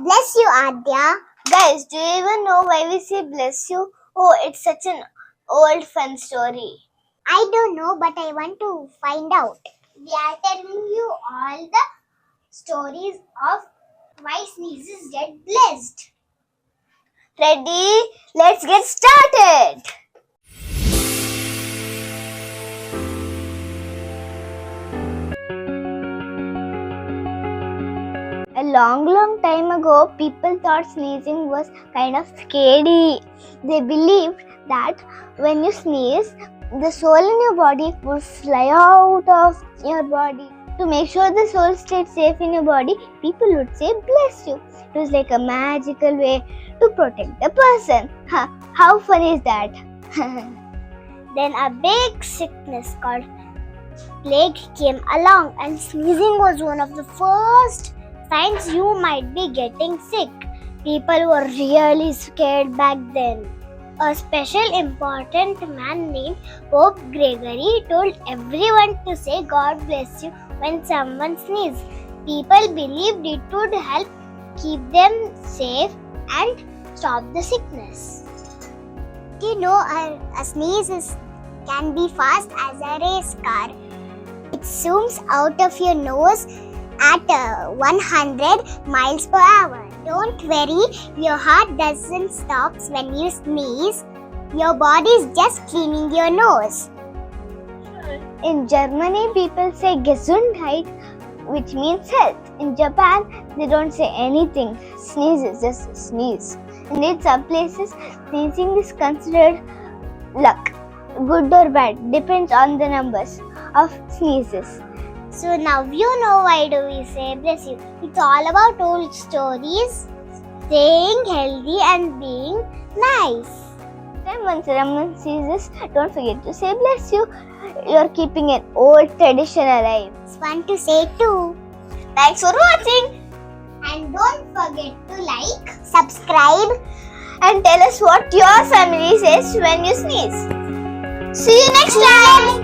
Bless you, Adya. Guys, do you even know why we say bless you? Oh, it's such an old fun story. I don't know, but I want to find out. We are telling you all the stories of why sneezes get blessed. Ready? Let's get started. A long time ago, people thought sneezing was kind of scary. They believed that when you sneeze, the soul in your body would fly out of your body. To make sure the soul stayed safe in your body, people would say bless you. It was like a magical way to protect the person. How funny is that? Then a big sickness called plague came along, and sneezing was one of the first signs you might be getting sick. People were really scared back then. A special important man named Pope Gregory told everyone to say God bless you when someone sneezes. People believed it would help keep them safe and stop the sickness. You know, a sneeze can be fast as a race car. It zooms out of your nose at 100 miles per hour. Don't worry, your heart doesn't stop when you sneeze. Your body is just cleaning your nose. In Germany, people say Gesundheit, which means health. In Japan, they don't say anything. Sneeze is just sneeze. And in some places, sneezing is considered luck. Good or bad, depends on the numbers of sneezes. So now you know why do we say bless you. It's all about old stories, staying healthy and being nice. Then when someone sneezes, don't forget to say bless you. You're keeping an old tradition alive. It's fun to say too. Thanks for watching. And don't forget to like, subscribe, And tell us what your family says when you sneeze. See you next time.